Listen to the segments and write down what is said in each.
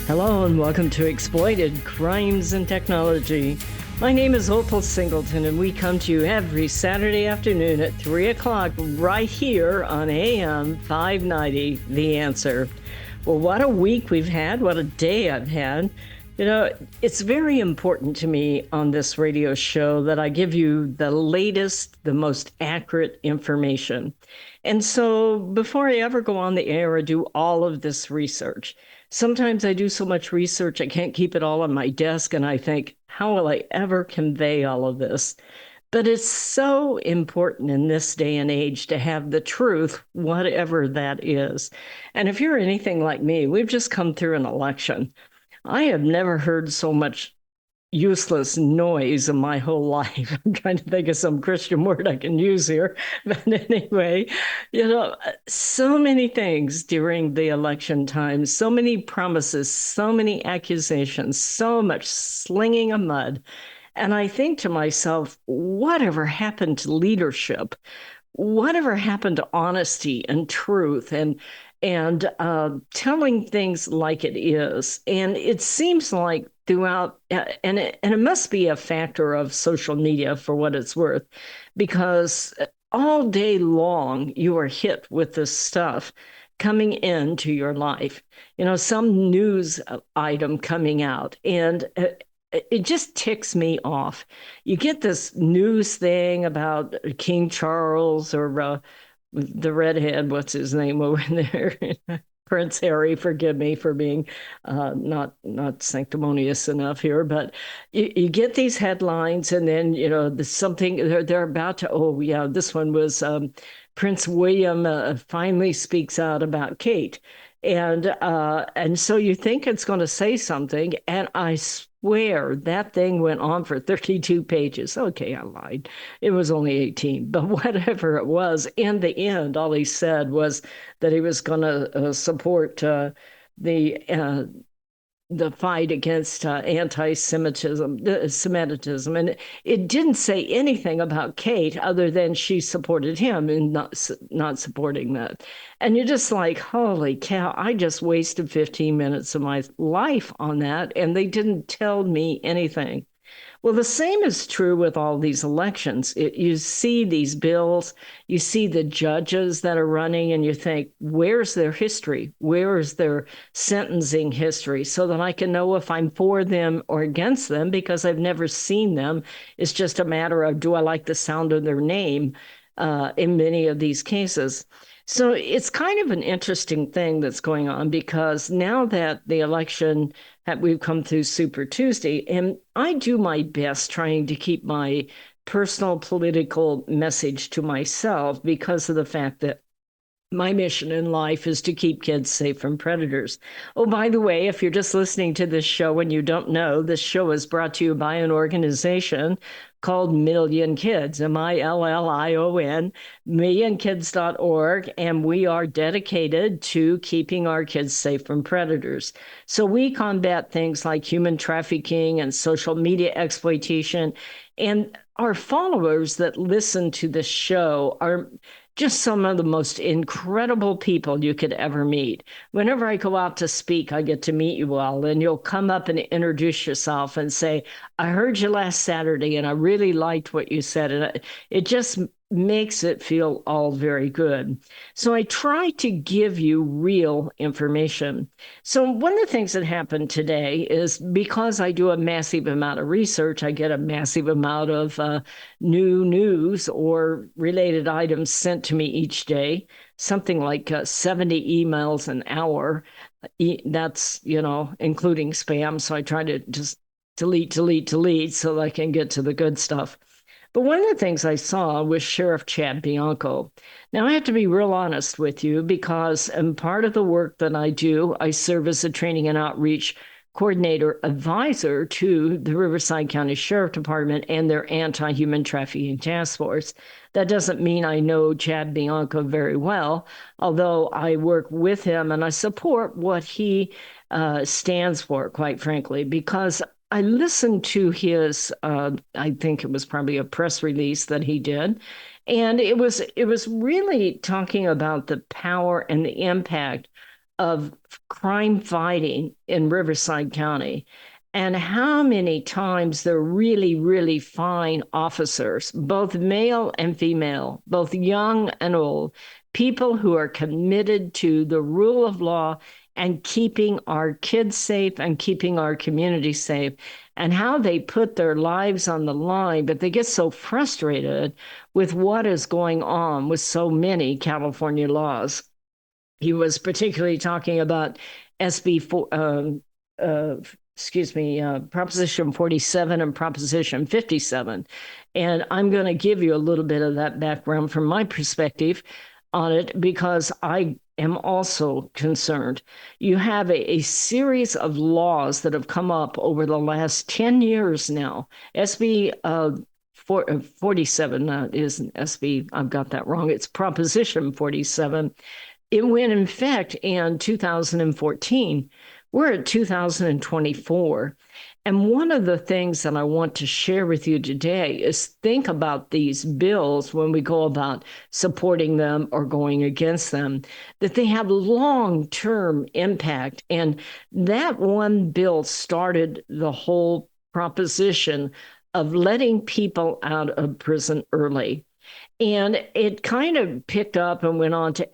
Hello and welcome to Exploited Crimes and Technology. My name is Opal Singleton and we come to you every Saturday afternoon at 3 o'clock right here on AM 590, The Answer. Well, what a week we've had, what a day I've had. You know, it's very important to me on this radio show that I give you the latest, the most accurate information. And so before I ever go on the air, I do all of this research. Sometimes I do so much research, I can't keep it all on my desk, and I think, how will I ever convey all of this? But it's so important in this day and age to have the truth, whatever that is. And if you're anything like me, we've just come through an election. I have never heard so much useless noise in my whole life. I'm trying to think of some Christian word I can use here. But anyway, so many things during the election time, so many promises, so many accusations, so much slinging of mud. And I think to myself, whatever happened to leadership? Whatever happened to honesty and truth and telling things like it is? And it seems like throughout, and it must be a factor of social media for what it's worth, because all day long you are hit with this stuff coming into your life. You know, some news item coming out, and it just ticks me off. You get this news thing about King Charles or the redhead, what's his name over there? Prince Harry, forgive me for being not sanctimonious enough here, but you get these headlines, and then there's something they're about to. Oh yeah, this one was Prince William finally speaks out about Kate, and so you think it's going to say something, and I swear that thing went on for 32 pages. Okay, I lied. It was only 18, but whatever it was, in the end, all he said was that he was going to support the fight against anti-Semitism, Semitism. And it didn't say anything about Kate other than she supported him and not supporting that. And you're just like, holy cow, I just wasted 15 minutes of my life on that, and they didn't tell me anything. Well, the same is true with all these elections. You see these bills, you see the judges that are running, and you think, where's their history? Where is their sentencing history? So that I can know if I'm for them or against them, because I've never seen them. It's just a matter of, do I like the sound of their name in many of these cases? So it's kind of an interesting thing that's going on, because now that the election we've come through Super Tuesday, and I do my best trying to keep my personal political message to myself because of the fact that my mission in life is to keep kids safe from predators. Oh, by the way, if you're just listening to this show and you don't know, this show is brought to you by an organization called Million Kids, MILLION, millionkids.org, and we are dedicated to keeping our kids safe from predators. So we combat things like human trafficking and social media exploitation, and our followers that listen to this show are just some of the most incredible people you could ever meet. Whenever I go out to speak, I get to meet you all, and you'll come up and introduce yourself and say, I heard you last Saturday and I really liked what you said. And it just makes it feel all very good. So I try to give you real information. So one of the things that happened today is, because I do a massive amount of research, I get a massive amount of new news or related items sent to me each day, something like 70 emails an hour. That's, including spam. So I try to just delete so that I can get to the good stuff. But one of the things I saw was Sheriff Chad Bianco. Now, I have to be real honest with you, because part of the work that I do, I serve as a training and outreach coordinator advisor to the Riverside County Sheriff Department and their anti-human trafficking task force. That doesn't mean I know Chad Bianco very well, although I work with him and I support what he stands for, quite frankly, because I listened to his, I think it was probably a press release that he did, and it was really talking about the power and the impact of crime fighting in Riverside County, and how many times they're really, really fine officers, both male and female, both young and old, people who are committed to the rule of law and keeping our kids safe and keeping our community safe, and how they put their lives on the line, but they get so frustrated with what is going on with so many California laws. He was particularly talking about SB 4, Proposition 47 and Proposition 57. And I'm going to give you a little bit of that background from my perspective on it, because I am also concerned. You have a series of laws that have come up over the last 10 years now. SB 47 isn't SB, I've got that wrong. It's Proposition 47. It went in effect in 2014. We're at 2024. And one of the things that I want to share with you today is think about these bills when we go about supporting them or going against them, that they have long-term impact. And that one bill started the whole proposition of letting people out of prison early. And it kind of picked up and went on to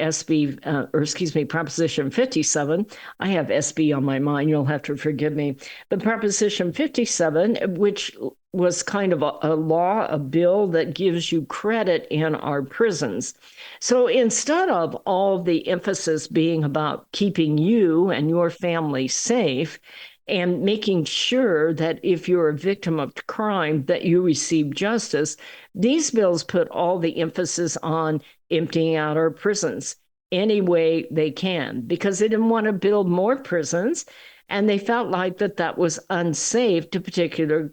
Proposition 57. I have SB on my mind. You'll have to forgive me. But Proposition 57, which was kind of a law, a bill that gives you credit in our prisons. So instead of all the emphasis being about keeping you and your family safe, and making sure that if you're a victim of crime, that you receive justice, these bills put all the emphasis on emptying out our prisons any way they can, because they didn't want to build more prisons, and they felt like that was unsafe to particular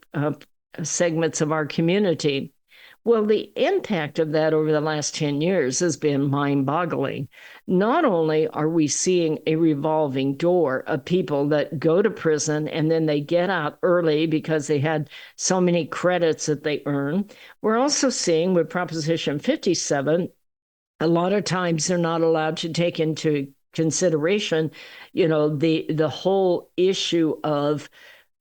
segments of our community. Well, the impact of that over the last 10 years has been mind-boggling. Not only are we seeing a revolving door of people that go to prison and then they get out early because they had so many credits that they earn, we're also seeing with Proposition 57, a lot of times they're not allowed to take into consideration, the whole issue of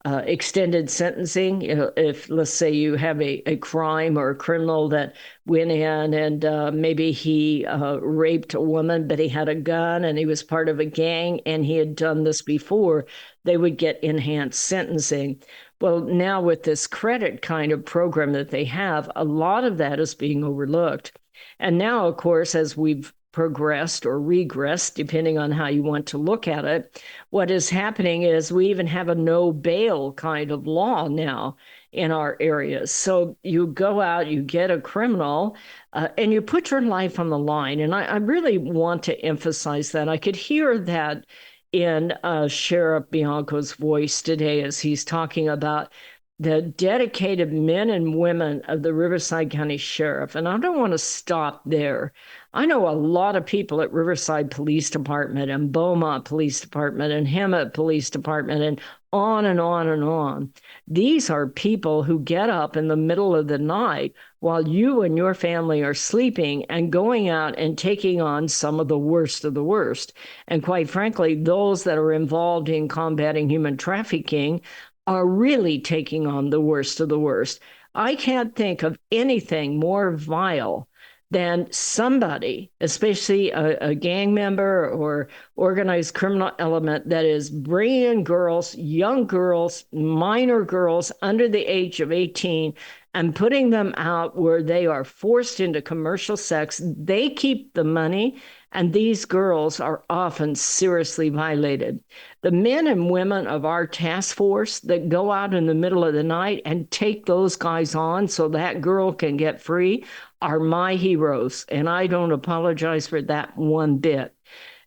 extended sentencing. If, let's say, you have a crime or a criminal that went in and maybe he raped a woman, but he had a gun and he was part of a gang and he had done this before, they would get enhanced sentencing. Well, now with this credit kind of program that they have, a lot of that is being overlooked. And now, of course, as we've progressed or regressed, depending on how you want to look at it, what is happening is we even have a no bail kind of law now in our areas. So you go out, you get a criminal, and you put your life on the line. And I really want to emphasize that. I could hear that in Sheriff Bianco's voice today as he's talking about the dedicated men and women of the Riverside County Sheriff. And I don't want to stop there. I know a lot of people at Riverside Police Department and Beaumont Police Department and Hemet Police Department and on and on and on. These are people who get up in the middle of the night while you and your family are sleeping and going out and taking on some of the worst of the worst. And quite frankly, those that are involved in combating human trafficking are really taking on the worst of the worst. I can't think of anything more vile than somebody, especially a gang member or organized criminal element, that is bringing girls, young girls, minor girls under the age of 18 and putting them out where they are forced into commercial sex. They keep the money, and these girls are often seriously violated. The men and women of our task force that go out in the middle of the night and take those guys on so that girl can get free are my heroes, and I don't apologize for that one bit.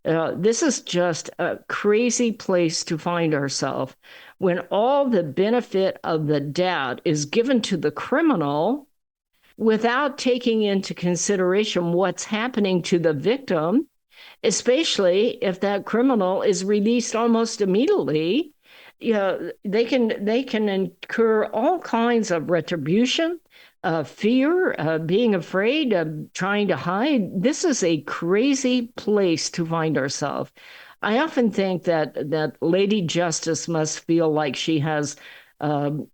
This is just a crazy place to find ourselves when all the benefit of the doubt is given to the criminal without taking into consideration what's happening to the victim, especially if that criminal is released almost immediately. They can incur all kinds of retribution, fear, being afraid, trying to hide. This is a crazy place to find ourselves. I often think that Lady Justice must feel like she has um,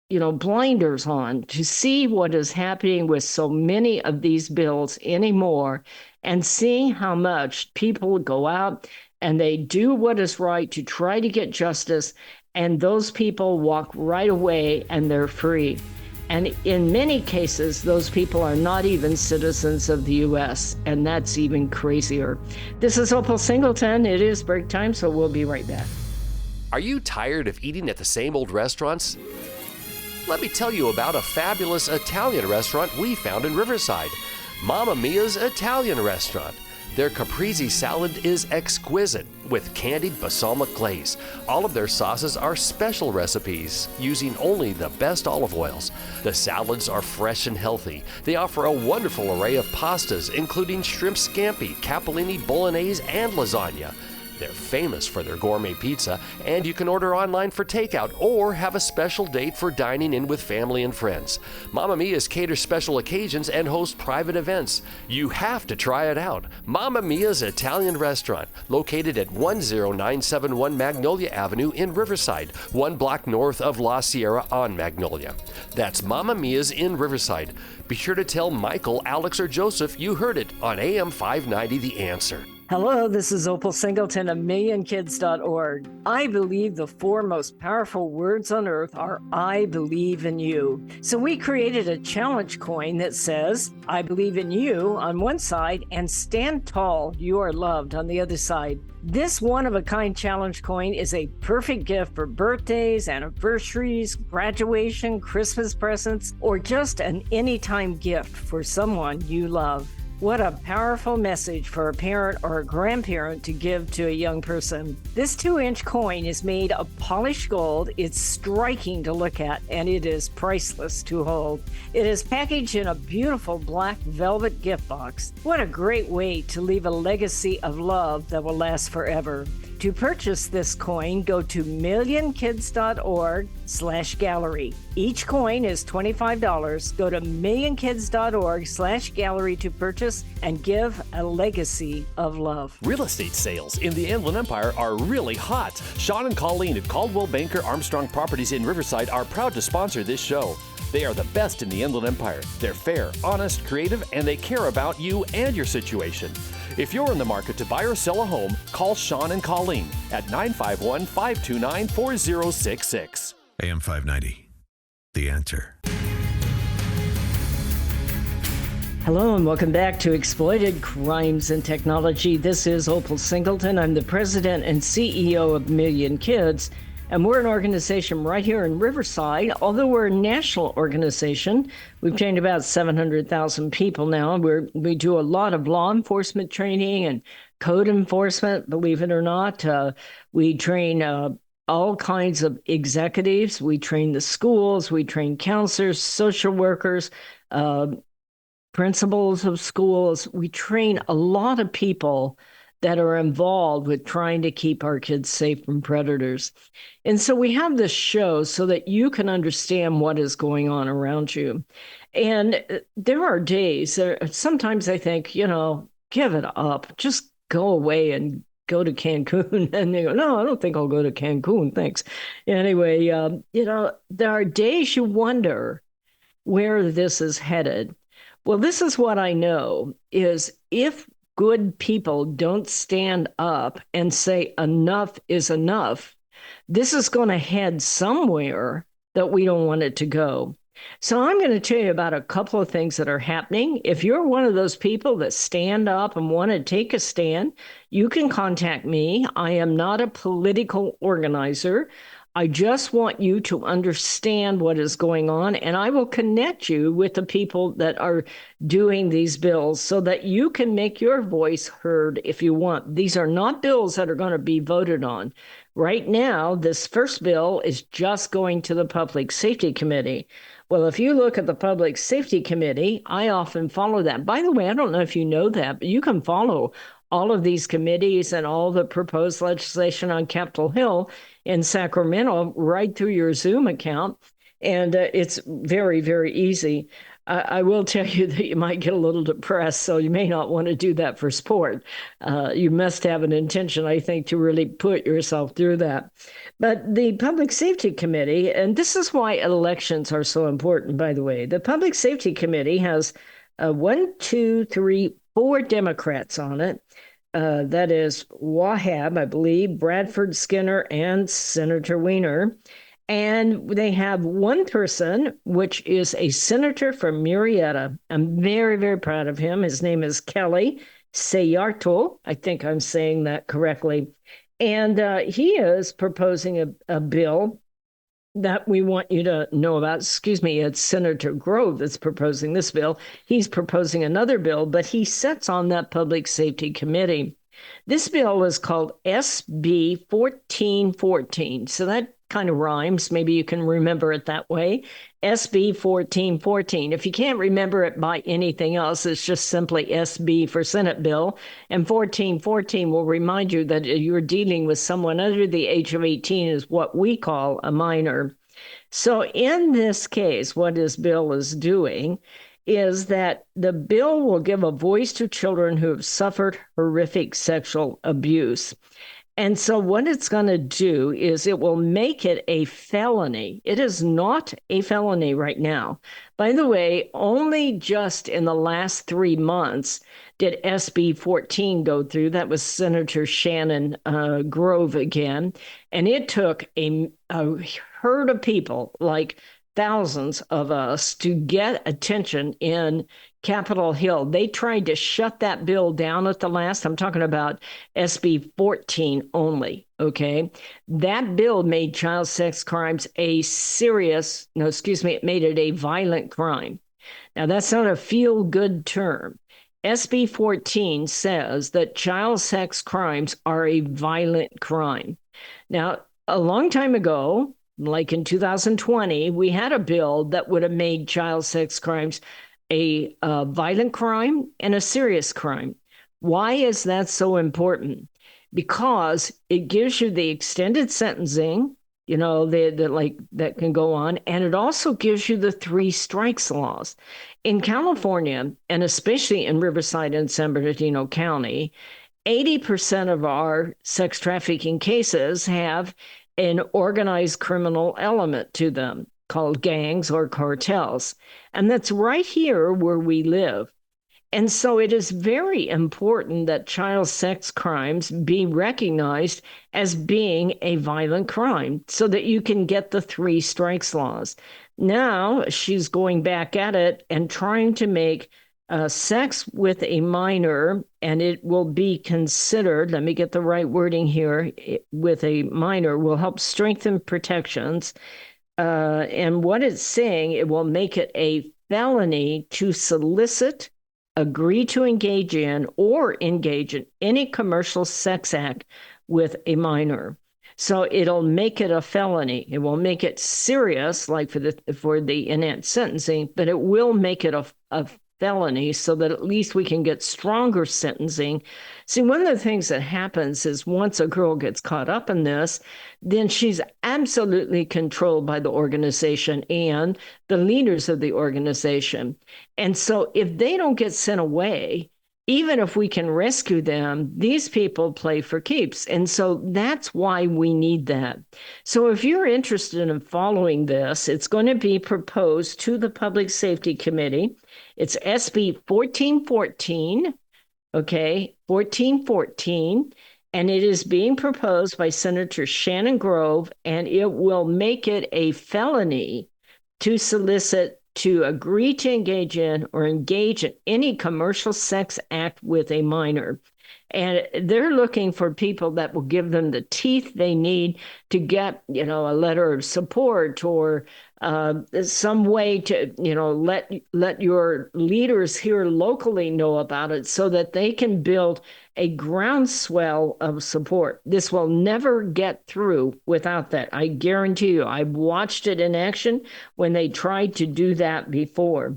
blinders on to see what is happening with so many of these bills anymore, and seeing how much people go out and they do what is right to try to get justice, and those people walk right away and they're free. And in many cases, those people are not even citizens of the U.S., and that's even crazier. This is Opal Singleton. It is break time, so we'll be right back. Are you tired of eating at the same old restaurants? Let me tell you about a fabulous Italian restaurant we found in Riverside, Mamma Mia's Italian Restaurant. Their caprese salad is exquisite with candied balsamic glaze. All of their sauces are special recipes using only the best olive oils. The salads are fresh and healthy. They offer a wonderful array of pastas, including shrimp scampi, capellini, bolognese, and lasagna. They're famous for their gourmet pizza, and you can order online for takeout or have a special date for dining in with family and friends. Mamma Mia's caters special occasions and hosts private events. You have to try it out. Mamma Mia's Italian Restaurant, located at 10971 Magnolia Avenue in Riverside, 1 block north of La Sierra on Magnolia. That's Mamma Mia's in Riverside. Be sure to tell Michael, Alex, or Joseph you heard it on AM 590 The Answer. Hello, this is Opal Singleton of MillionKids.org. I believe the 4 most powerful words on earth are I believe in you. So we created a challenge coin that says, I believe in you on one side and stand tall, you are loved on the other side. This one-of-a-kind challenge coin is a perfect gift for birthdays, anniversaries, graduation, Christmas presents, or just an anytime gift for someone you love. What a powerful message for a parent or a grandparent to give to a young person. This 2-inch coin is made of polished gold. It's striking to look at, and it is priceless to hold. It is packaged in a beautiful black velvet gift box. What a great way to leave a legacy of love that will last forever. To purchase this coin, go to millionkids.org/gallery. Each coin is $25. Go to millionkids.org/gallery to purchase and give a legacy of love. Real estate sales in the Inland Empire are really hot. Sean and Colleen at Caldwell Banker Armstrong Properties in Riverside are proud to sponsor this show. They are the best in the Inland Empire. They're fair, honest, creative, and they care about you and your situation. If you're in the market to buy or sell a home, call Sean and Colleen at 951-529-4066. AM 590, The Answer. Hello and welcome back to Exploited Crimes and Technology. This is Opal Singleton. I'm the president and CEO of Million Kids, and we're an organization right here in Riverside. Although we're a national organization, we've trained about 700,000 people now. We do a lot of law enforcement training and code enforcement, believe it or not. We train all kinds of executives. We train the schools. We train counselors, social workers, principals of schools. We train a lot of people that are involved with trying to keep our kids safe from predators. And so we have this show so that you can understand what is going on around you. And there are days, sometimes I think, give it up, just go away and go to Cancun. And they go, no, I don't think I'll go to Cancun, thanks. Anyway, there are days you wonder where this is headed. Well, this is what I know is if good people don't stand up and say enough is enough, this is going to head somewhere that we don't want it to go. So I'm going to tell you about a couple of things that are happening. If you're one of those people that stand up and want to take a stand, you can contact me. I am not a political organizer. I just want you to understand what is going on, and I will connect you with the people that are doing these bills so that you can make your voice heard if you want. These are not bills that are going to be voted on. Right now, this first bill is just going to the Public Safety Committee. Well, if you look at the Public Safety Committee, I often follow that. By the way, I don't know if you know that, but you can follow all of these committees and all the proposed legislation on Capitol Hill in Sacramento right through your Zoom account. And it's very, very easy. I will tell you that you might get a little depressed, so you may not want to do that for sport. You must have an intention, I think, to really put yourself through that. But the Public Safety Committee, and this is why elections are so important, by the way, the Public Safety Committee has one, two, three, four Democrats on it. That is Wahab, I believe, Bradford Skinner, and Senator Weiner. And they have one person, which is a senator from Murrieta. I'm very, very proud of him. His name is Kelly Seyarto. I think I'm saying that correctly. And he is proposing a bill that we want you to know about. Excuse me, it's Senator Grove that's proposing this bill. He's proposing another bill, but he sits on that Public Safety Committee. This bill is called SB 1414. So that kind of rhymes. Maybe you can remember it that way. SB 1414. If you can't remember it by anything else, it's just simply SB for Senate bill. And 1414 will remind you that you're dealing with someone under the age of 18 is what we call a minor. So in this case, what this bill is doing is that the bill will give a voice to children who have suffered horrific sexual abuse. And so what it's going to do is it will make it a felony. It is not a felony right now. By the way, only just in the last 3 months did SB 14 go through. That was Senator Shannon Grove again. And it took a herd of people, like thousands of us, to get attention in Capitol Hill. They tried to shut that bill down at the last. I'm talking about SB 14 only, okay? That bill made child sex crimes it made it a violent crime. Now, that's not a feel-good term. SB 14 says that child sex crimes are a violent crime. Now, a long time ago, like in 2020, we had a bill that would have made child sex crimes a violent crime and a serious crime. Why is that so important? Because it gives you the extended sentencing, that can go on, and it also gives you the 3 strikes laws. In California, and especially in Riverside and San Bernardino County, 80% of our sex trafficking cases have an organized criminal element to them, called gangs or cartels. And that's right here where we live. And so it is very important that child sex crimes be recognized as being a violent crime so that you can get the 3 strikes laws. Now she's going back at it and trying to make sex with a minor, and it will be considered, let me get the right wording here, with a minor will help strengthen protections. And what it's saying, it will make it a felony to solicit, agree to engage in, or engage in any commercial sex act with a minor. So it'll make it a felony. It will make it serious, like for the enhanced sentencing, but it will make it a felony so that at least we can get stronger sentencing. See, one of the things that happens is once a girl gets caught up in this, then she's absolutely controlled by the organization and the leaders of the organization. And so if they don't get sent away, even if we can rescue them, these people play for keeps. And so that's why we need that. So if you're interested in following this, it's going to be proposed to the Public Safety Committee. It's SB 1414, okay, 1414, and it is being proposed by Senator Shannon Grove, and it will make it a felony to solicit, to agree to engage in, or engage in any commercial sex act with a minor. And they're looking for people that will give them the teeth they need to get, a letter of support or some way to, let your leaders here locally know about it so that they can build a groundswell of support. This will never get through without that. I guarantee you. I've watched it in action when they tried to do that before.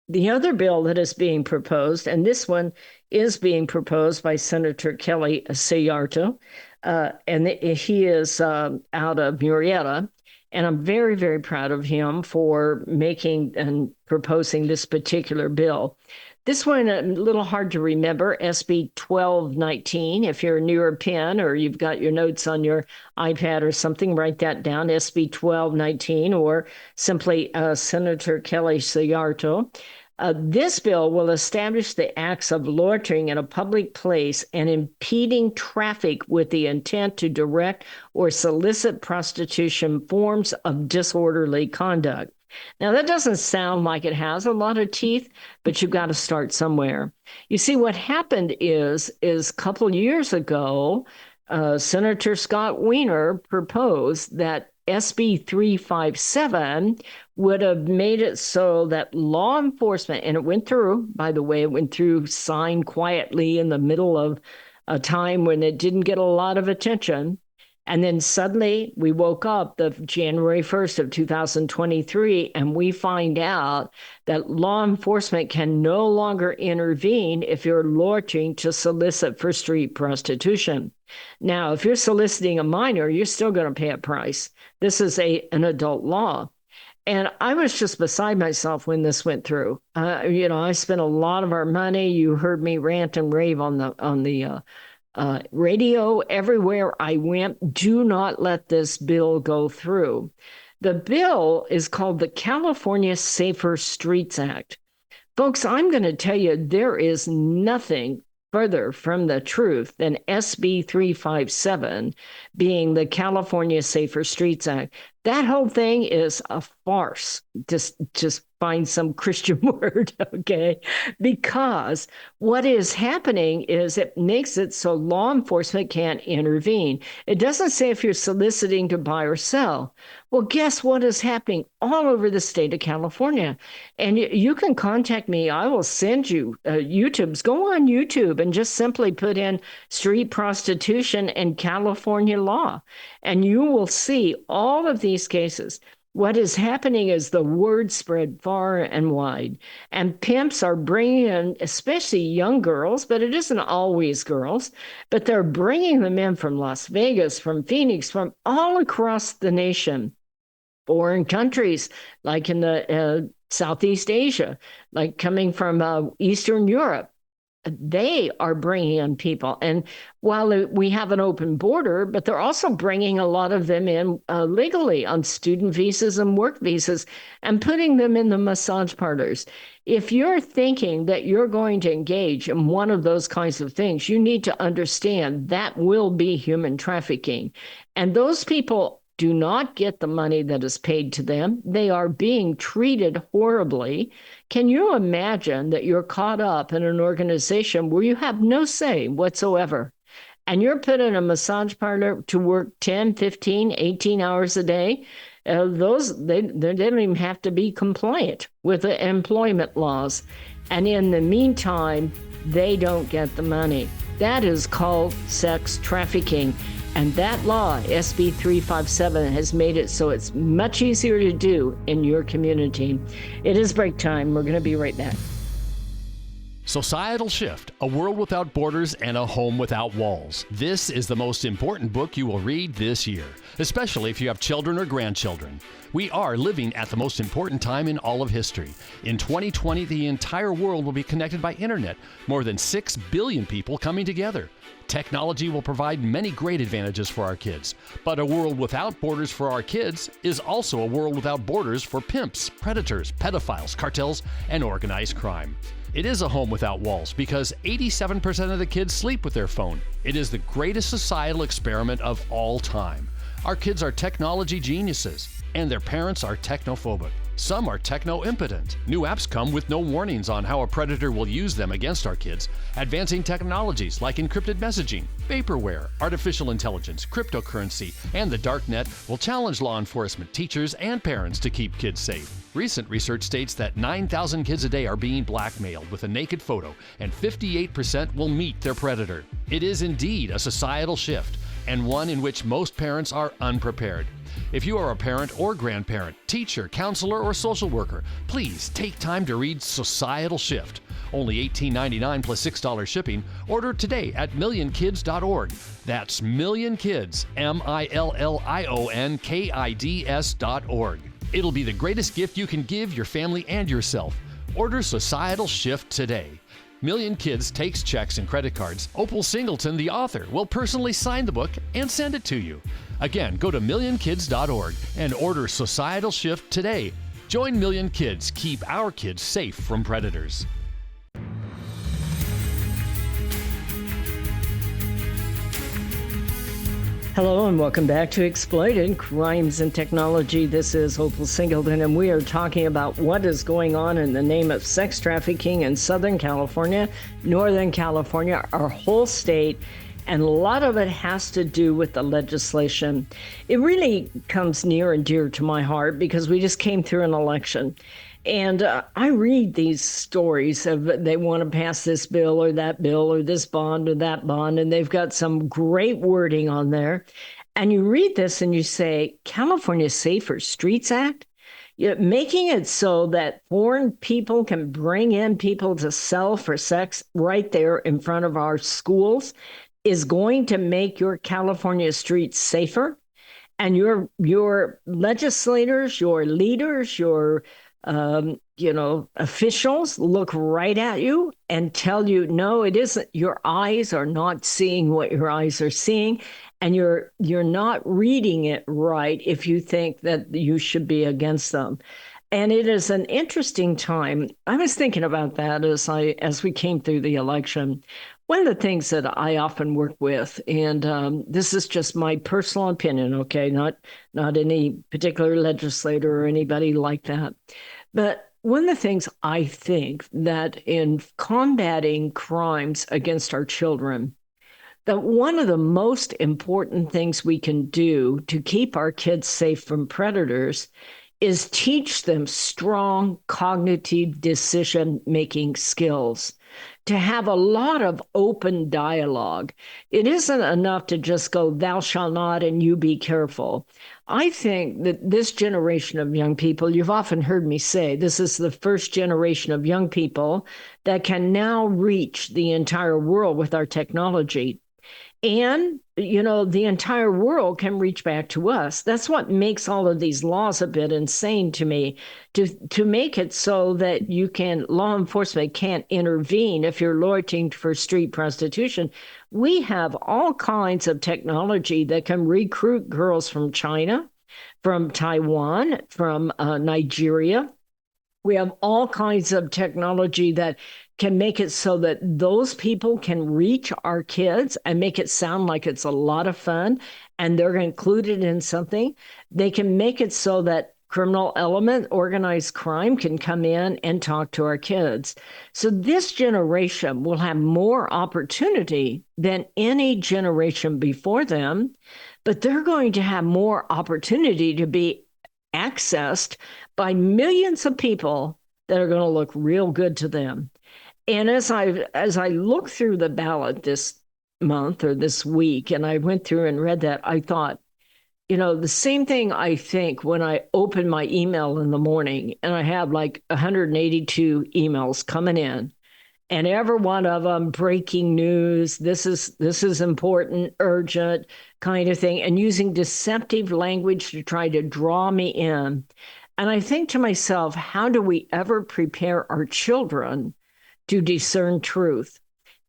The other bill that is being proposed, and this one is being proposed by Senator Kelly Seyarto, and he is out of Murrieta, And I'm very, very proud of him for making and proposing this particular bill. This one, a little hard to remember, SB 1219. If you're a newer pen or you've got your notes on your iPad or something, write that down, SB 1219, or simply Senator Kelly Seyarto. This bill will establish the acts of loitering in a public place and impeding traffic with the intent to direct or solicit prostitution forms of disorderly conduct. Now, that doesn't sound like it has a lot of teeth, but you've got to start somewhere. You see, what happened is a couple years ago, Senator Scott Weiner proposed that SB 357 would have made it so that law enforcement, and it went through, by the way, it went through signed quietly in the middle of a time when it didn't get a lot of attention. And then suddenly we woke up the January 1st of 2023, and we find out that law enforcement can no longer intervene if you're loitering to solicit for street prostitution. Now, if you're soliciting a minor, you're still going to pay a price. This is an adult law. And I was just beside myself when this went through. I spent a lot of our money. You heard me rant and rave on the radio everywhere I went. Do not let this bill go through. The bill is called the California Safer Streets Act. Folks, I'm going to tell you, there is nothing further from the truth than SB 357 being the California Safer Streets Act. That whole thing is a farce. Just find some Christian word, okay? Because what is happening is it makes it so law enforcement can't intervene. It doesn't say if you're soliciting to buy or sell. Well, guess what is happening all over the state of California? And you can contact me. I will send you YouTube's. Go on YouTube and just simply put in street prostitution and California law, and you will see all of these cases. What is happening is the word spread far and wide, and pimps are bringing in, especially young girls, but it isn't always girls, but they're bringing them in from Las Vegas, from Phoenix, from all across the nation, foreign countries, like in the Southeast Asia, like coming from Eastern Europe. They are bringing in people. And while we have an open border, but they're also bringing a lot of them in legally on student visas and work visas and putting them in the massage parlors. If you're thinking that you're going to engage in one of those kinds of things, you need to understand that will be human trafficking. And those people do not get the money that is paid to them. They are being treated horribly. Can you imagine that you're caught up in an organization where you have no say whatsoever, and you're put in a massage parlor to work 10, 15, 18 hours a day? They don't even have to be compliant with the employment laws. And in the meantime, they don't get the money. That is called sex trafficking. And that law, SB 357, has made it so it's much easier to do in your community. It is break time. We're going to be right back. Societal Shift, A World Without Borders and a Home Without Walls. This is the most important book you will read this year, especially if you have children or grandchildren. We are living at the most important time in all of history. In 2020, the entire world will be connected by internet, more than 6 billion people coming together. Technology will provide many great advantages for our kids, but a world without borders for our kids is also a world without borders for pimps, predators, pedophiles, cartels, and organized crime. It is a home without walls because 87% of the kids sleep with their phone. It is the greatest societal experiment of all time. Our kids are technology geniuses, and their parents are technophobic. Some are techno-impotent. New apps come with no warnings on how a predator will use them against our kids. Advancing technologies like encrypted messaging, vaporware, artificial intelligence, cryptocurrency, and the dark net will challenge law enforcement, teachers, and parents to keep kids safe. Recent research states that 9,000 kids a day are being blackmailed with a naked photo, and 58% will meet their predator. It is indeed a societal shift, and one in which most parents are unprepared. If you are a parent or grandparent, teacher, counselor, or social worker, please take time to read Societal Shift, Only $18.99 plus $6 shipping. Order today at millionkids.org. That's millionkids, millionkids.org. It'll be the greatest gift you can give your family and yourself. Order Societal Shift today. Million Kids takes checks and credit cards. Opal Singleton, the author, will personally sign the book and send it to you. Again, go to millionkids.org and order Societal Shift today. Join Million Kids. Keep our kids safe from predators. Hello and welcome back to Exploited Crimes and Technology. This is Opal Singleton, and we are talking about what is going on in the name of sex trafficking in Southern California, Northern California, our whole state, and a lot of it has to do with the legislation. It really comes near and dear to my heart because we just came through an election. And I read these stories of they want to pass this bill or this bond or that bond, and they've got some great wording on there. And you read this and you say, California Safer Streets Act? Making it so that foreign people can bring in people to sell for sex right there in front of our schools is going to make your California streets safer. And your legislators, your leaders, your officials look right at you and tell you, no, it isn't. Your eyes are not seeing what your eyes are seeing, and you're not reading it right if you think that you should be against them. And it is an interesting time. I was thinking about that as we came through the election. One of the things that I often work with, and this is just my personal opinion, okay, not any particular legislator or anybody like that, but one of the things I think that in combating crimes against our children, that one of the most important things we can do to keep our kids safe from predators is teach them strong cognitive decision-making skills, to have a lot of open dialogue. It isn't enough to just go, thou shalt not, and you be careful. I think that this generation of young people, you've often heard me say, this is the first generation of young people that can now reach the entire world with our technology. And, the entire world can reach back to us. That's what makes all of these laws a bit insane to me, to make it so that law enforcement can't intervene if you're loitering for street prostitution. We have all kinds of technology that can recruit girls from China, from Taiwan, from Nigeria. We have all kinds of technology that can make it so that those people can reach our kids and make it sound like it's a lot of fun and they're included in something. They can make it so that criminal element, organized crime can come in and talk to our kids. So this generation will have more opportunity than any generation before them, but they're going to have more opportunity to be accessed by millions of people that are going to look real good to them. And as I looked through the ballot this month or this week, and I went through and read that, I thought, the same thing I think when I open my email in the morning and I have like 182 emails coming in, and every one of them breaking news, this is important, urgent kind of thing, and using deceptive language to try to draw me in. And I think to myself, how do we ever prepare our children to discern truth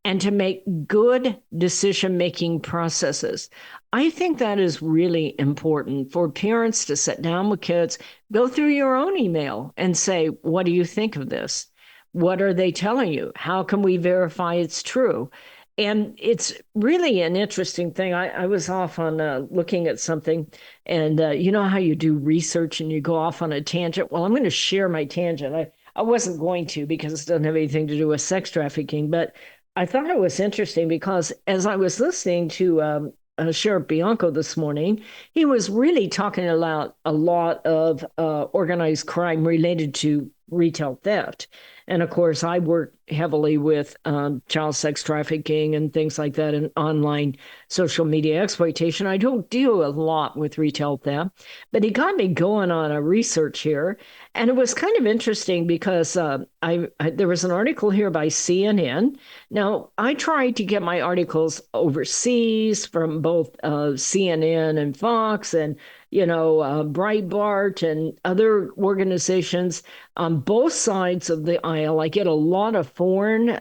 and to make good decision-making processes? I think that is really important for parents to sit down with kids, go through your own email and say, what do you think of this? What are they telling you? How can we verify it's true? And it's really an interesting thing. I was off on looking at something, and you know how you do research and you go off on a tangent? Well, I'm going to share my tangent. I wasn't going to because it doesn't have anything to do with sex trafficking, but I thought it was interesting because as I was listening to Sheriff Bianco this morning, he was really talking about a lot of organized crime related to retail theft. And of course, I work heavily with child sex trafficking and things like that and online social media exploitation. I don't deal a lot with retail theft, but he got me going on a research here. And it was kind of interesting because there was an article here by CNN. Now, I try to get my articles overseas from both CNN and Fox and Breitbart and other organizations on both sides of the aisle. I get a lot of foreign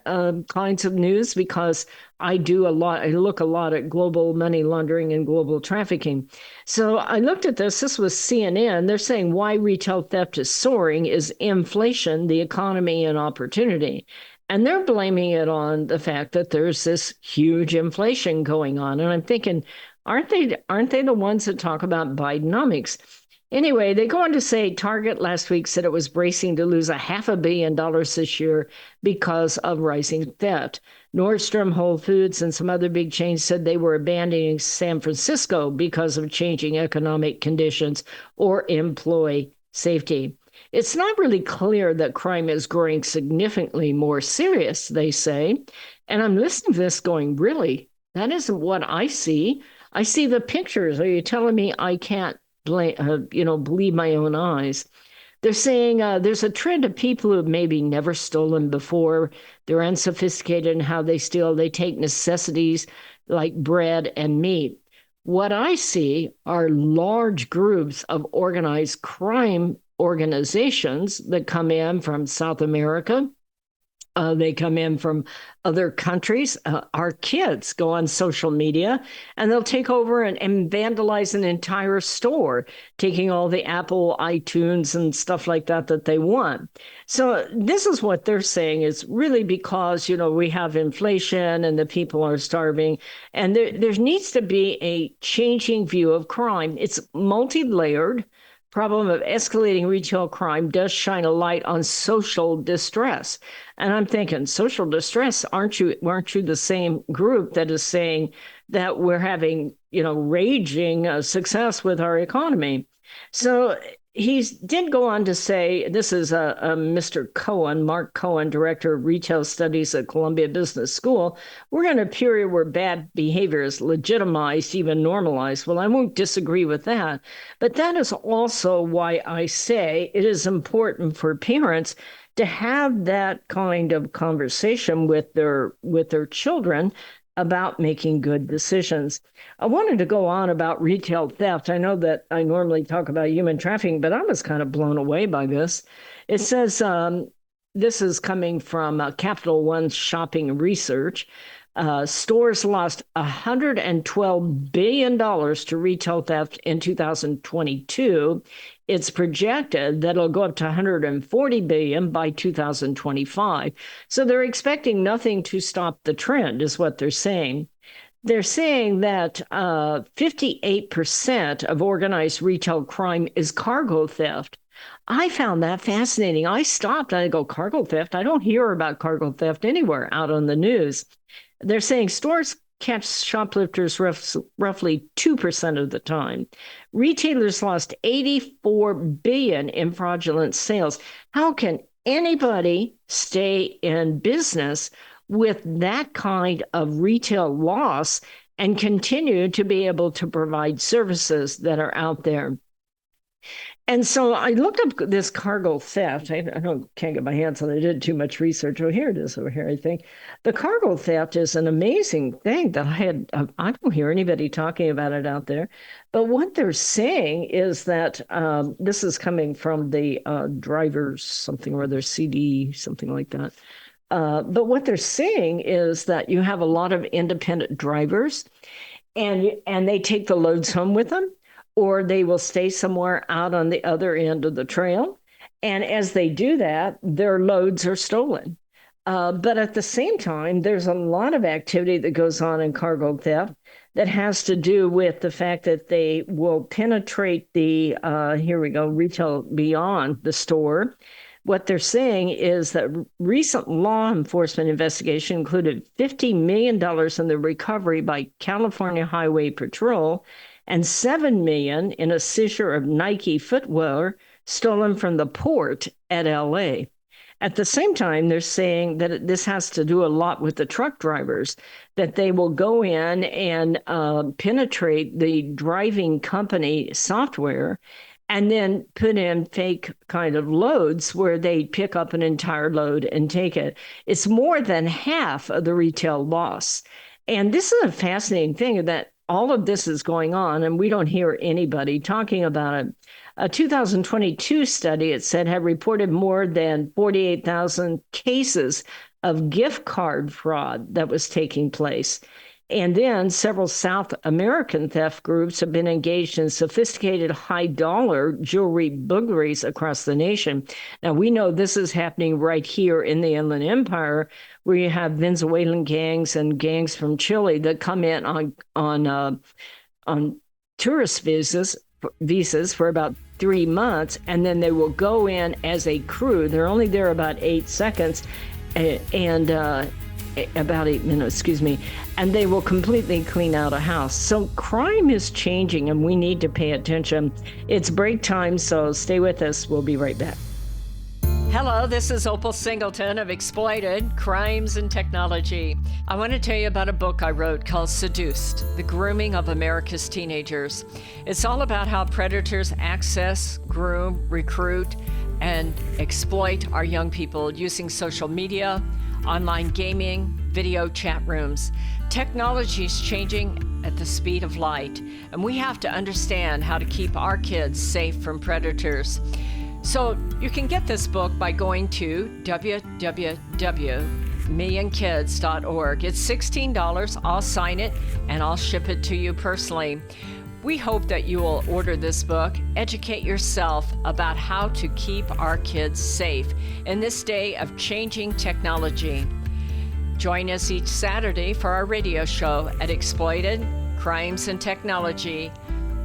kinds of news because I look a lot at global money laundering and global trafficking. So I looked at this. This was CNN. They're saying why retail theft is soaring is inflation, the economy, and opportunity. And they're blaming it on the fact that there's this huge inflation going on. And I'm thinking, aren't they the ones that talk about Bidenomics? Anyway, they go on to say Target last week said it was bracing to lose $500 million this year because of rising theft. Nordstrom, Whole Foods, and some other big chains said they were abandoning San Francisco because of changing economic conditions or employee safety. It's not really clear that crime is growing significantly more serious, they say. And I'm listening to this going, really? That isn't what I see. I see the pictures. Are you telling me I can't believe my own eyes? They're saying there's a trend of people who have maybe never stolen before. They're unsophisticated in how they steal. They take necessities like bread and meat. What I see are large groups of organized crime organizations that come in from South America. They come in from other countries. Our kids go on social media and they'll take over and vandalize an entire store, taking all the Apple iTunes and stuff like that they want. So this is what they're saying is really because, we have inflation and the people are starving. And there needs to be a changing view of crime. It's multi-layered. Problem of escalating retail crime does shine a light on social distress. And I'm thinking, social distress, aren't you the same group that is saying that we're having, raging success with our economy? So he did go on to say, this is Mr. Cohen, Mark Cohen, Director of Retail Studies at Columbia Business School. We're in a period where bad behavior is legitimized, even normalized. Well, I won't disagree with that. But that is also why I say it is important for parents to have that kind of conversation with their children about making good decisions. I wanted to go on about retail theft. I know that I normally talk about human trafficking, but I was kind of blown away by this. It says, this is coming from Capital One Shopping Research. Stores lost $112 billion to retail theft in 2022. It's projected that it'll go up to $140 billion by 2025. So they're expecting nothing to stop the trend, is what they're saying. They're saying that 58% of organized retail crime is cargo theft. I found that fascinating. I stopped and I go, cargo theft? I don't hear about cargo theft anywhere out on the news. They're saying stores catch shoplifters roughly 2% of the time. Retailers lost $84 billion in fraudulent sales. How can anybody stay in business with that kind of retail loss and continue to be able to provide services that are out there? And so I looked up this cargo theft. Can't get my hands on it. I did too much research. Oh, here it is over here, I think. The cargo theft is an amazing thing that I don't hear anybody talking about it out there. But what they're saying is that this is coming from the drivers, something or other CD, something like that. But what they're saying is that you have a lot of independent drivers and they take the loads home with them, or they will stay somewhere out on the other end of the trail. And as they do that, their loads are stolen. But at the same time, there's a lot of activity that goes on in cargo theft that has to do with the fact that they will penetrate the, retail beyond the store. What they're saying is that recent law enforcement investigation included $50 million in the recovery by California Highway Patrol and $7 million in a seizure of Nike footwear stolen from the port at LA. At the same time, they're saying that this has to do a lot with the truck drivers, that they will go in and penetrate the driving company software and then put in fake kind of loads where they pick up an entire load and take it. It's more than half of the retail loss. And this is a fascinating thing, that all of this is going on and we don't hear anybody talking about it. A 2022 study, it said, had reported more than 48,000 cases of gift card fraud that was taking place. And then several South American theft groups have been engaged in sophisticated high-dollar jewelry burglaries across the nation. Now, we know this is happening right here in the Inland Empire, where you have Venezuelan gangs and gangs from Chile that come in on tourist visas for about 3 months, and then they will go in as a crew. They're only there about 8 seconds, and about 8 minutes, and they will completely clean out a house. So crime is changing, and we need to pay attention. It's break time, so stay with us. We'll be right back. Hello, this is Opal Singleton of Exploited Crimes and Technology. I want to tell you about a book I wrote called Seduced: The Grooming of America's Teenagers. It's all about how predators access, groom, recruit, and exploit our young people using social media, online gaming, video chat rooms. Technology is changing at the speed of light, and we have to understand how to keep our kids safe from predators. So you can get this book by going to www.millionkids.org. It's $16. I'll sign it and I'll ship it to you personally. We hope that you will order this book, educate yourself about how to keep our kids safe in this day of changing technology. Join us each Saturday for our radio show at Exploited Crimes and Technology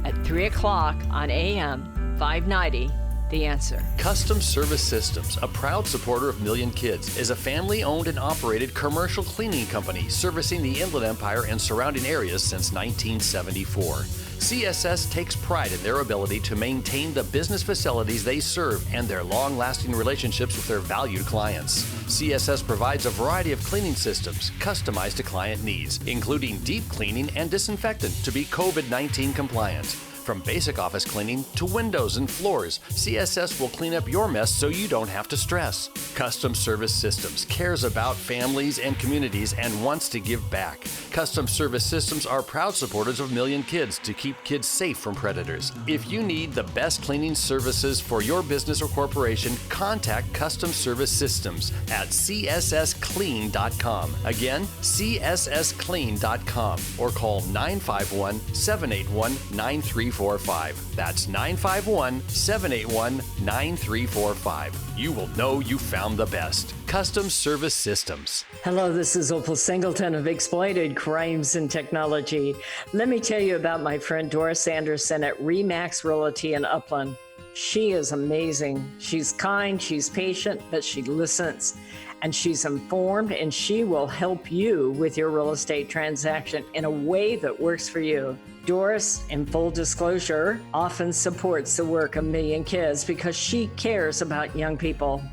at 3 o'clock on AM 590. The Answer. Custom Service Systems, a proud supporter of Million Kids, is a family-owned and operated commercial cleaning company servicing the Inland Empire and surrounding areas since 1974. CSS takes pride in their ability to maintain the business facilities they serve and their long-lasting relationships with their valued clients. CSS provides a variety of cleaning systems customized to client needs, including deep cleaning and disinfectant to be COVID-19 compliant. From basic office cleaning to windows and floors, CSS will clean up your mess so you don't have to stress. Custom Service Systems cares about families and communities and wants to give back. Custom Service Systems are proud supporters of Million Kids to keep kids safe from predators. If you need the best cleaning services for your business or corporation, contact Custom Service Systems at cssclean.com. Again, cssclean.com, or call 951-781-9345. That's 951-781-9345. You will know you found the best. Custom Service Systems. Hello, this is Opal Singleton of Exploited Crimes and Technology. Let me tell you about my friend Doris Anderson at Remax Realty in Upland. She is amazing. She's kind, she's patient, but she listens. And she's informed, and she will help you with your real estate transaction in a way that works for you. Doris, in full disclosure, often supports the work of Million Kids because she cares about young people.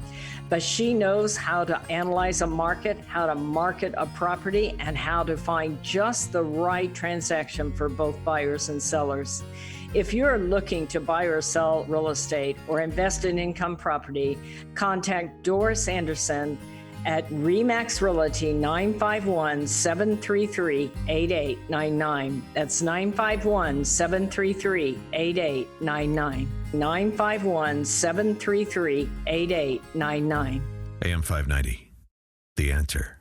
But she knows how to analyze a market, how to market a property, and how to find just the right transaction for both buyers and sellers. If you're looking to buy or sell real estate or invest in income property, contact Doris Anderson at Remax Realty, 951-733-8899. That's 951-733-8899. 951-733-8899. AM 590. The Answer.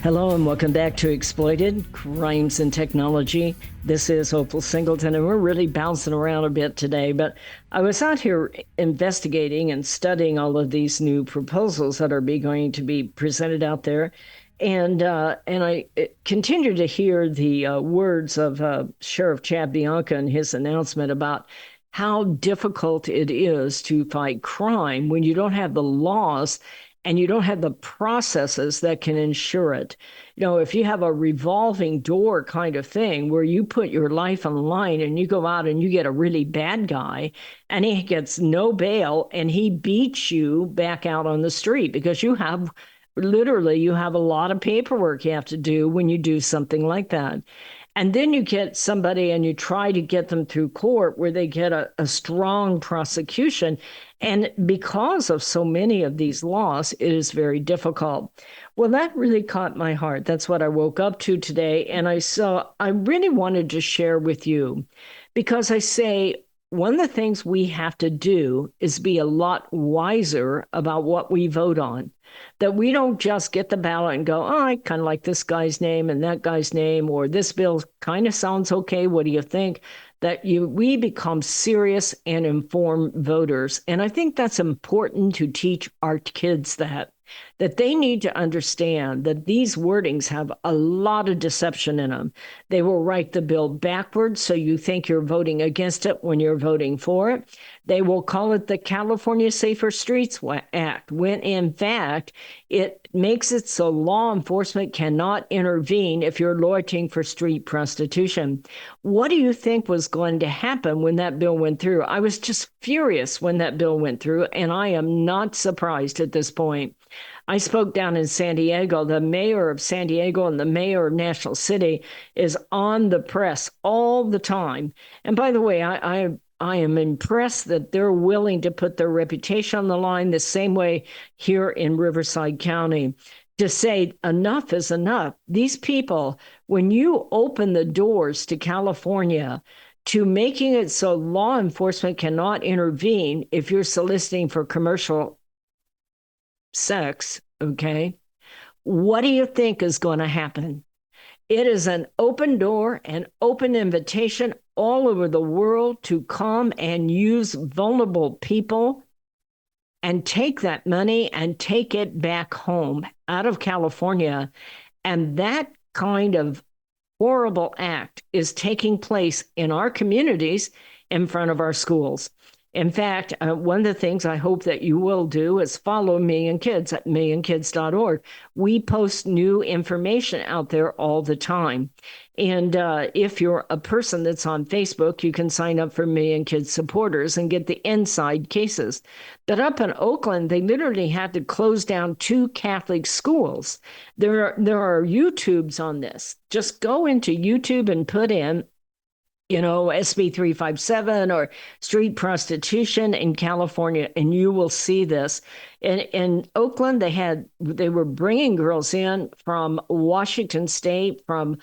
Hello and welcome back to Exploited Crimes and Technology. This is Opal Singleton, and we're really bouncing around a bit today, but I was out here investigating and studying all of these new proposals that are going to be presented out there, and I continue to hear the words of Sheriff Chad Bianca and his announcement about how difficult it is to fight crime when you don't have the laws and you don't have the processes that can ensure it. If you have a revolving door kind of thing where you put your life on the line and you go out and you get a really bad guy and he gets no bail and he beats you back out on the street because you have a lot of paperwork you have to do when you do something like that. And then you get somebody and you try to get them through court where they get a strong prosecution. And because of so many of these laws, it is very difficult. Well, that really caught my heart. That's what I woke up to today. And I really wanted to share with you because I say, one of the things we have to do is be a lot wiser about what we vote on. That we don't just get the ballot and go, oh, I kind of like this guy's name and that guy's name, or this bill kind of sounds okay. What do you think? We become serious and informed voters. And I think that's important to teach our kids that they need to understand that these wordings have a lot of deception in them. They will write the bill backwards, so you think you're voting against it when you're voting for it. They will call it the California Safer Streets Act, when in fact, it makes it so law enforcement cannot intervene if you're loitering for street prostitution. What do you think was going to happen when that bill went through? I was just furious when that bill went through, and I am not surprised at this point. I spoke down in San Diego. The mayor of San Diego and the mayor of National City is on the press all the time. And by the way, I am impressed that they're willing to put their reputation on the line the same way here in Riverside County to say enough is enough. These people, when you open the doors to California, to making it so law enforcement cannot intervene if you're soliciting for commercial sex, okay? What do you think is going to happen? It is an open door, an open invitation all over the world to come and use vulnerable people and take that money and take it back home out of California. And that kind of horrible act is taking place in our communities in front of our schools. In fact, one of the things I hope that you will do is follow Million Kids at millionkids.org. We post new information out there all the time. And if you're a person that's on Facebook, you can sign up for Million Kids supporters and get the inside cases. But up in Oakland, they literally had to close down 2 Catholic schools. There are YouTubes on this. Just go into YouTube and put in SB 357 or street prostitution in California, and you will see this. In Oakland, they were bringing girls in from Washington State, from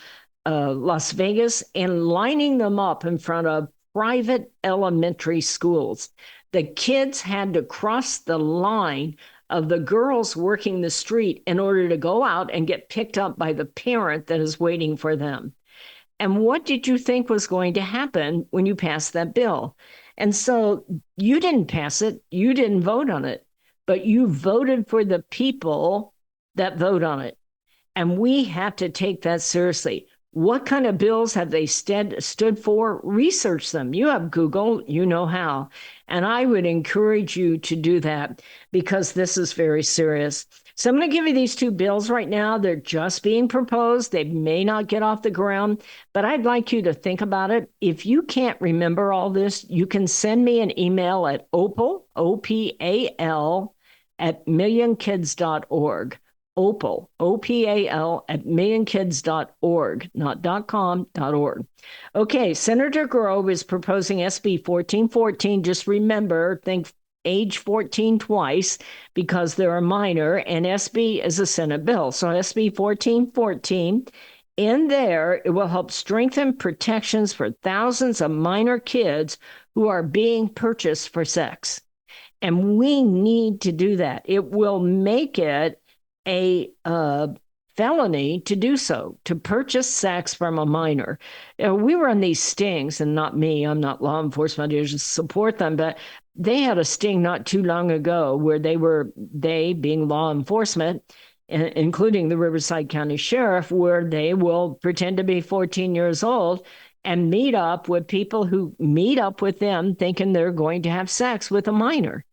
Las Vegas, and lining them up in front of private elementary schools. The kids had to cross the line of the girls working the street in order to go out and get picked up by the parent that is waiting for them. And what did you think was going to happen when you passed that bill? And so you didn't pass it, you didn't vote on it, but you voted for the people that vote on it. And we have to take that seriously. What kind of bills have they stood for? Research them. You have Google, you know how. And I would encourage you to do that because this is very serious. So I'm going to give you these 2 bills right now. They're just being proposed. They may not get off the ground, but I'd like you to think about it. If you can't remember all this, you can send me an email at opal, O-P-A-L, at millionkids.org. Opal, O-P-A-L, at millionkids.org, not .com, .org. Okay, Senator Grove is proposing SB 1414. Just remember, think age 14 twice because they're a minor, and SB is a Senate bill. So SB 1414, in there, it will help strengthen protections for thousands of minor kids who are being purchased for sex. And we need to do that. It will make it a felony to do so, to purchase sex from a minor. We run these stings, and not me, I'm not law enforcement, I just support them, but they had a sting not too long ago where they being law enforcement, including the Riverside County Sheriff, where they will pretend to be 14 years old and meet up with people who meet up with them thinking they're going to have sex with a minor.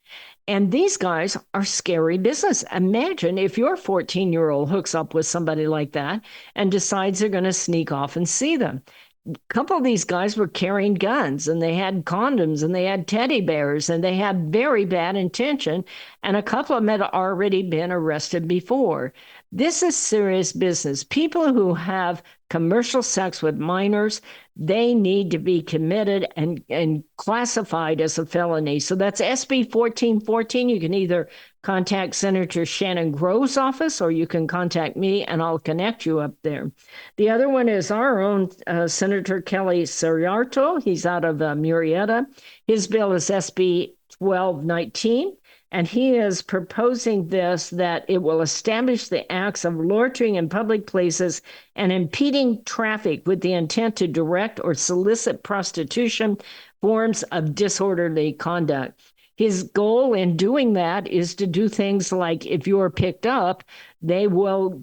And these guys are scary business. Imagine if your 14-year-old hooks up with somebody like that and decides they're going to sneak off and see them. A couple of these guys were carrying guns, and they had condoms, and they had teddy bears, and they had very bad intention. And a couple of them had already been arrested before. This is serious business. People who have commercial sex with minors, they need to be committed and classified as a felony. So that's SB 1414. You can either contact Senator Shannon Grove's office, or you can contact me and I'll connect you up there. The other one is our own Senator Kelly Seyarto. He's out of Murrieta. His bill is SB 1219. And he is proposing this, that it will establish the acts of loitering in public places and impeding traffic with the intent to direct or solicit prostitution, forms of disorderly conduct. His goal in doing that is to do things like, if you're picked up, they will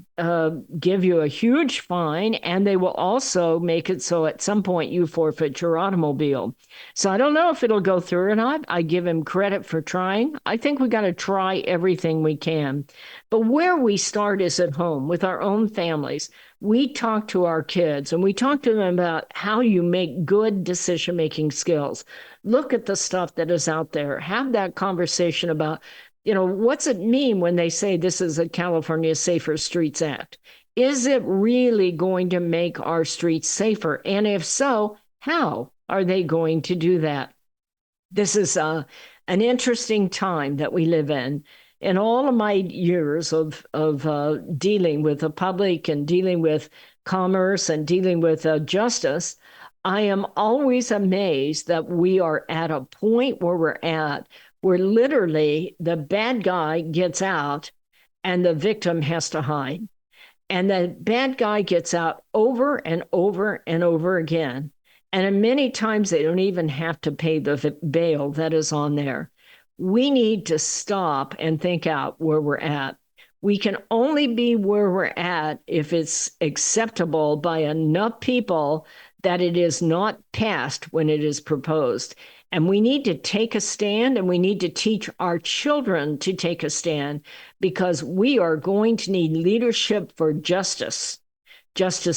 give you a huge fine, and they will also make it so at some point you forfeit your automobile. So I don't know if it'll go through or not. I give him credit for trying. I think we got to try everything we can. But where we start is at home with our own families. We talk to our kids, and we talk to them about how you make good decision-making skills. Look at the stuff that is out there. Have that conversation about, what's it mean when they say this is a California Safer Streets Act? Is it really going to make our streets safer? And if so, how are they going to do that? This is an interesting time that we live in. In all of my years of dealing with the public and dealing with commerce and dealing with justice, I am always amazed that we are at a point where literally the bad guy gets out and the victim has to hide. And the bad guy gets out over and over and over again. And many times they don't even have to pay the bail that is on there. We need to stop and think out where we're at. We can only be where we're at if it's acceptable by enough people that it is not passed when it is proposed. And we need to take a stand, and we need to teach our children to take a stand, because we are going to need leadership for justice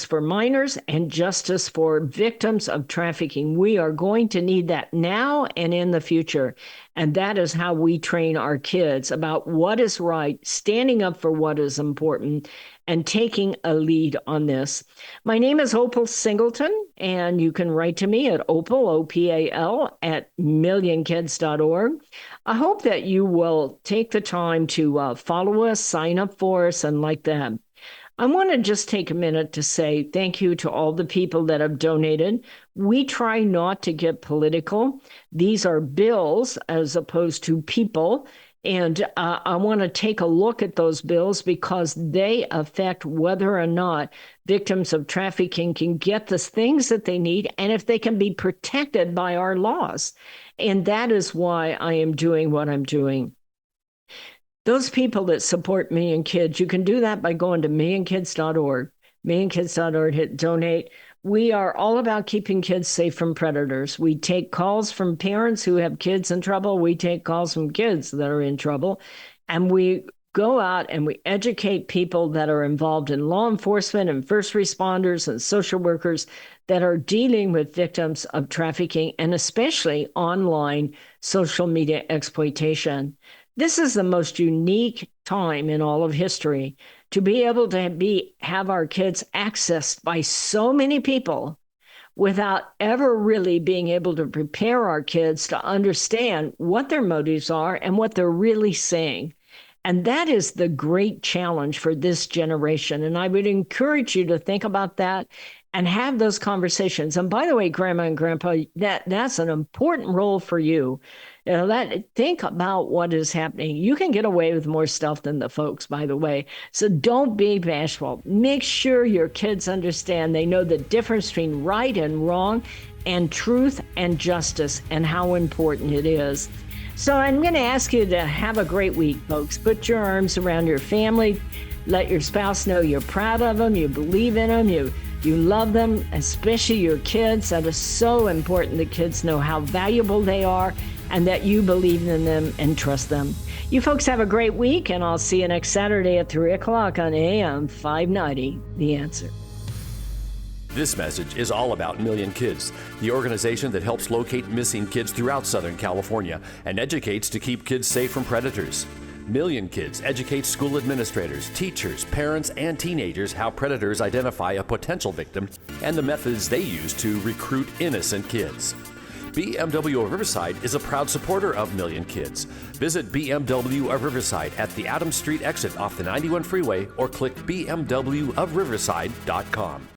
for minors and justice for victims of trafficking. We are going to need that now and in the future. And that is how we train our kids about what is right, standing up for what is important, and taking a lead on this. My name is Opal Singleton, and you can write to me at opal, O-P-A-L, at millionkids.org. I hope that you will take the time to follow us, sign up for us, and like that. I want to just take a minute to say thank you to all the people that have donated. We try not to get political. These are bills as opposed to people. And I want to take a look at those bills because they affect whether or not victims of trafficking can get the things that they need and if they can be protected by our laws. And that is why I am doing what I'm doing. Those people that support Million Kids, you can do that by going to millionkids.org, millionkids.org, hit donate. We are all about keeping kids safe from predators. We take calls from parents who have kids in trouble. We take calls from kids that are in trouble. And we go out and we educate people that are involved in law enforcement and first responders and social workers that are dealing with victims of trafficking and especially online social media exploitation. This is the most unique time in all of history to be able to have our kids accessed by so many people without ever really being able to prepare our kids to understand what their motives are and what they're really saying. And that is the great challenge for this generation. And I would encourage you to think about that and have those conversations. And by the way, Grandma and Grandpa, that's an important role for you. Think about what is happening. You can get away with more stuff than the folks, by the way. So don't be bashful. Make sure your kids understand they know the difference between right and wrong and truth and justice and how important it is. So I'm going to ask you to have a great week, folks. Put your arms around your family. Let your spouse know you're proud of them, you believe in them, you love them, especially your kids. That is so important that kids know how valuable they are and that you believe in them and trust them. You folks have a great week, and I'll see you next Saturday at 3 o'clock on AM 590, The Answer. This message is all about Million Kids, the organization that helps locate missing kids throughout Southern California and educates to keep kids safe from predators. Million Kids educates school administrators, teachers, parents, and teenagers how predators identify a potential victim and the methods they use to recruit innocent kids. BMW of Riverside is a proud supporter of Million Kids. Visit BMW of Riverside at the Adams Street exit off the 91 freeway or click bmwofriverside.com.